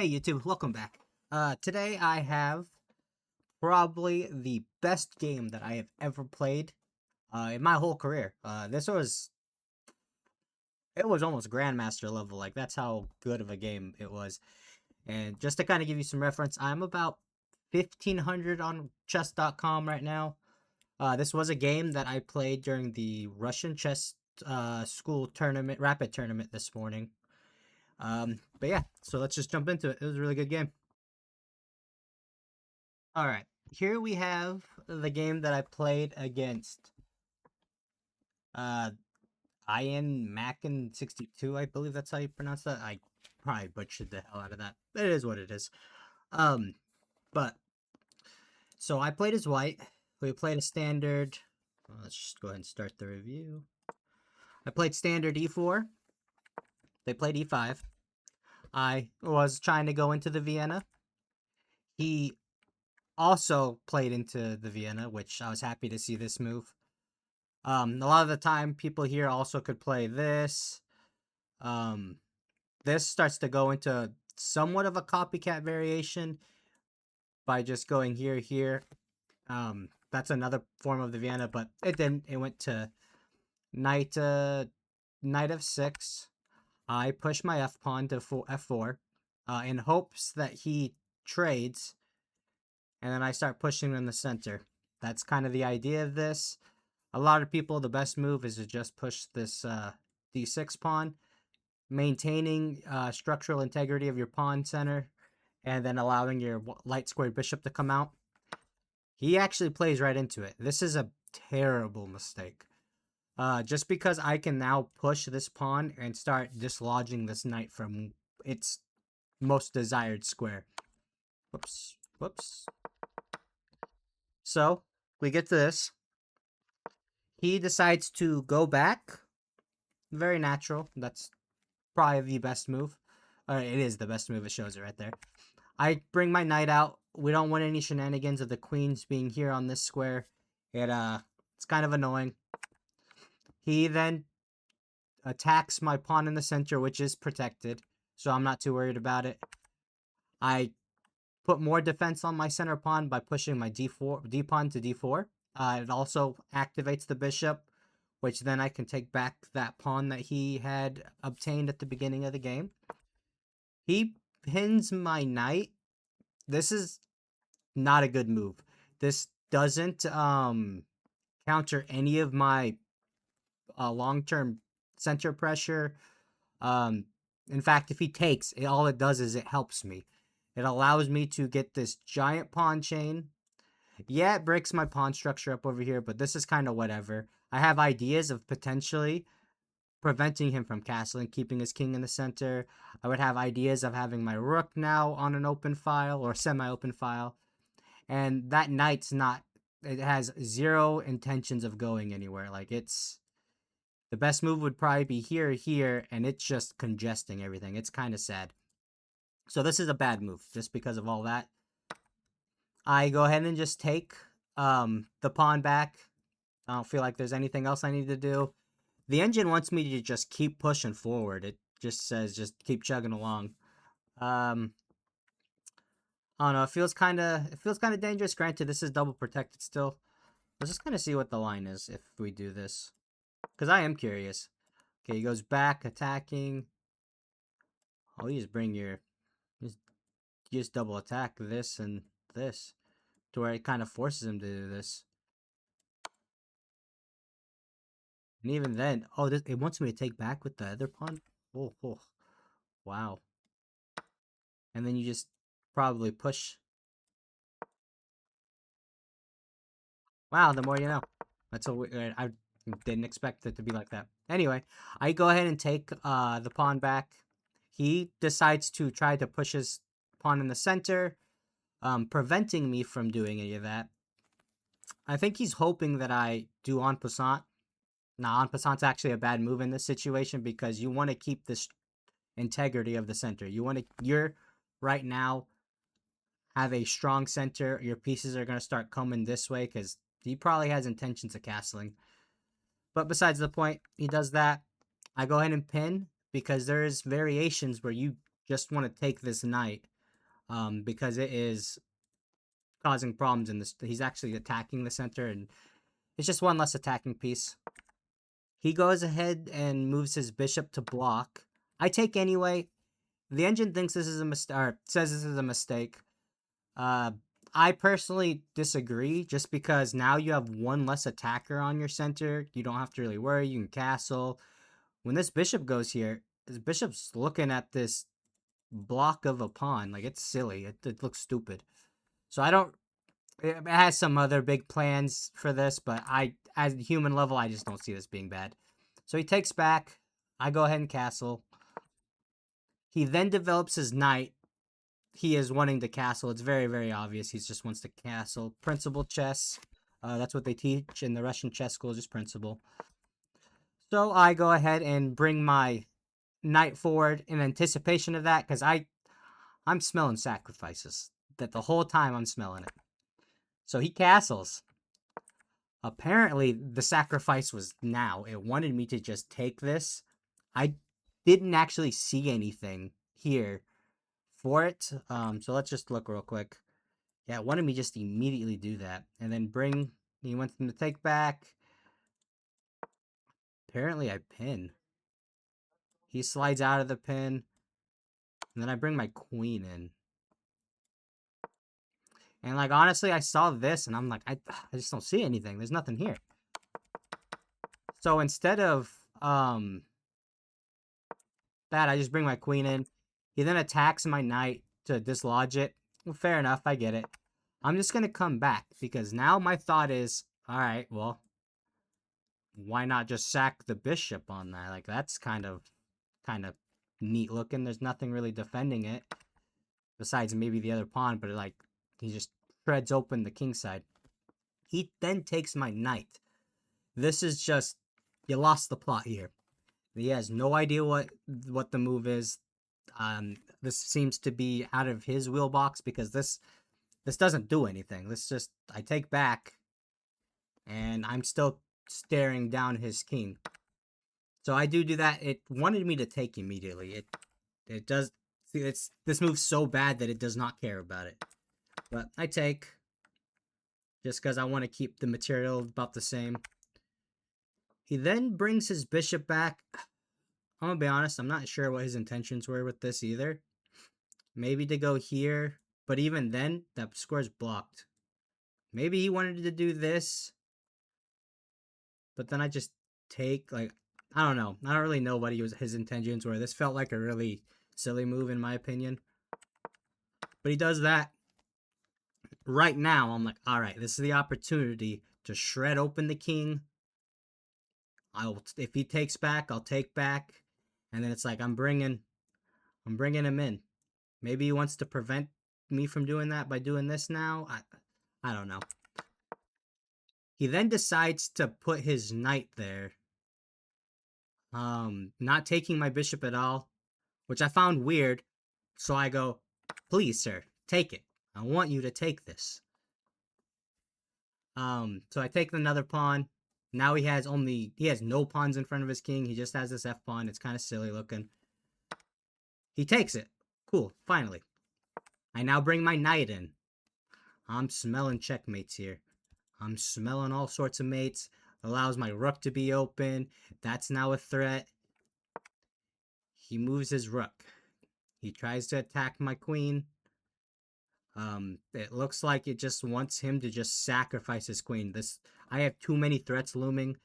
Hey YouTube, welcome back. Today I have probably the best game that I have ever played in my whole career. It was almost grandmaster level, like that's how good of a game it was. And just to kind of give you some reference, I'm about 1500 on chess.com right now. This was a game that I played during the Russian chess school tournament, rapid tournament this morning. But yeah, so let's just jump into it. It was a really good game. All right, here we have the game that I played against uh Ian Mackin 62, I believe that's how you pronounce that. I probably butchered the hell out of that. It is what it is. Um, but so I played as white. We played a standard. Let's just go ahead and start the review. I played standard e4. They played e5. I was trying to go into the Vienna. He also played into the Vienna, which I was happy to see this move. A lot of the time, people here also could play this. Um, this starts to go into somewhat of a copycat variation by just going here, here. That's another form of the Vienna, but it didn't. It went to knight, knight f6. I push my f pawn to f4, in hopes that he trades, and then I start pushing in the center. That's kind of the idea of this. A lot of people, the best move is to just push this d6 pawn, maintaining structural integrity of your pawn center, and then allowing your light squared bishop to come out. He actually plays right into it. This is a terrible mistake. Just because I can now push this pawn and start dislodging this knight from its most desired square. Whoops, whoops. So, we get to this. He decides to go back. Very natural. That's probably the best move. It is the best move. It shows it right there. I bring my knight out. We don't want any shenanigans of the queens being here on this square. It's kind of annoying. He then attacks my pawn in the center, which is protected, so I'm not too worried about it. I put more defense on my center pawn by pushing my d pawn to d4. It also activates the bishop, which then I can take back that pawn that he had obtained at the beginning of the game. He pins my knight. This is not a good move. This doesn't counter any of my long-term center pressure. Um, in fact, if he takes, all it does is it helps me. It allows me to get this giant pawn chain. Yeah, it breaks my pawn structure up over here, but this is kind of whatever. I have ideas of potentially preventing him from castling, keeping his king in the center. I would have ideas of having my rook now on an open file or semi-open file. And that knight's not, it has zero intentions of going anywhere. Like, it's, the best move would probably be here, here, and it's just congesting everything. It's kind of sad. So this is a bad move just because of all that. I go ahead and just take the pawn back. I don't feel like there's anything else I need to do. The engine wants me to just keep pushing forward. It just says just keep chugging along. I don't know. It feels kind of dangerous. Granted, this is double protected still. Let's just kind of see what the line is if we do this, because I am curious. Okay, he goes back attacking. Oh, you just bring your just, you just double attack this and this to where it kind of forces him to do this. And even then, oh, it wants me to take back with the other pawn. Oh, oh, wow. And then you just probably push. Wow, the more you know. That's a weird. I didn't expect it to be like that. Anyway, I go ahead and take the pawn back. He decides to try to push his pawn in the center, preventing me from doing any of that. I think he's hoping that I do en passant. Now, en passant's actually a bad move in this situation because you want to keep this integrity of the center. You're right now have a strong center. Your pieces are going to start coming this way because he probably has intentions of castling. But besides the point, he does that. I go ahead and pin because there's variations where you just want to take this knight because it is causing problems in this. He's actually attacking the center, and it's just one less attacking piece. He goes ahead and moves his bishop to block. I take anyway. The engine thinks this is a mistake, or says this is a mistake. Uh, I personally disagree, just because now you have one less attacker on your center. You don't have to really worry. You can castle. When this bishop goes here, this bishop's looking at this block of a pawn. Like, it's silly. It looks stupid. So I don't. It has some other big plans for this, but as a human level, I just don't see this being bad. So he takes back. I go ahead and castle. He then develops his knight. He is wanting to castle. It's very, very obvious. He just wants to castle. Principal chess. That's what they teach in the Russian chess school, just principal. So I go ahead and bring my knight forward in anticipation of that, because I'm smelling sacrifices. That the whole time I'm smelling it. So he castles. Apparently, the sacrifice was now. It wanted me to just take this. I didn't actually see anything here for it. So let's just look real quick. Yeah, it wanted me just immediately do that. And then bring... He wants them to take back. Apparently, I pin. He slides out of the pin. And then I bring my queen in. And, like, honestly, I saw this, and I'm like, I just don't see anything. There's nothing here. So instead of that, I just bring my queen in. He then attacks my knight to dislodge it. Well, fair enough, I get it. I'm just going to come back, because now my thought is, alright, well, why not just sack the bishop on that? Like, that's kind of neat looking. There's nothing really defending it, besides maybe the other pawn, but like, he just shreds open the king side. He then takes my knight. This is just, you lost the plot here. He has no idea what the move is. This seems to be out of his wheelbox, because this doesn't do anything. This just, I take back, and I'm still staring down his king. So I do that. It wanted me to take immediately. It does. See, this move's so bad that it does not care about it. But I take, just because I want to keep the material about the same. He then brings his bishop back. I'm gonna be honest, I'm not sure what his intentions were with this either. Maybe to go here, but even then, that score's blocked. Maybe he wanted to do this, but then I just take, like, I don't know. I don't really know what his intentions were. This felt like a really silly move in my opinion. But he does that. Right now, I'm like, all right, this is the opportunity to shred open the king. If he takes back, I'll take back. And then it's like, I'm bringing him in. Maybe he wants to prevent me from doing that by doing this now. I don't know. He then decides to put his knight there. Not taking my bishop at all, which I found weird. So I go, please, sir, take it. I want you to take this. So I take another pawn. Now he has no pawns in front of his king. He just has this F pawn. It's kind of silly looking. He takes it. Cool, finally. I now bring my knight in. I'm smelling checkmates here. I'm smelling all sorts of mates. Allows my rook to be open. That's now a threat. He moves his rook. He tries to attack my queen. It looks like it just wants him to just sacrifice his queen. I have too many threats looming.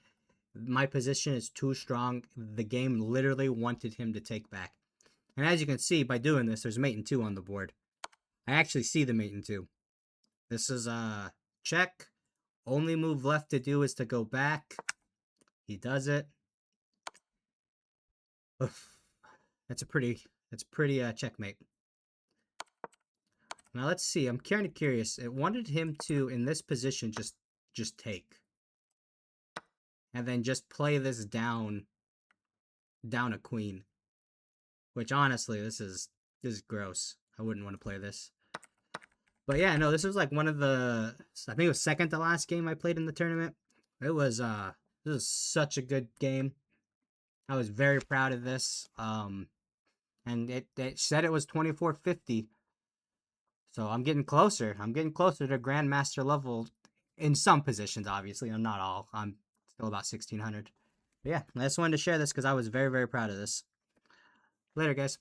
My position is too strong. The game literally wanted him to take back. And as you can see, by doing this, there's mate in 2 on the board. I actually see the mate in 2. This is a check. Only move left to do is to go back. He does it. Oof. That's pretty checkmate. Now let's see. I'm kind of curious. It wanted him to, in this position, just take, and then just play this down a queen. Which honestly, this is gross. I wouldn't want to play this. But yeah, no, this was like one of the, I think it was second to last game I played in the tournament. It was this was such a good game. I was very proud of this. And it said it was 2450. So I'm getting closer. I'm getting closer to grandmaster level in some positions. Obviously, I'm not all. I'm still about 1600. But yeah, I just wanted to share this because I was very, very proud of this. Later, guys.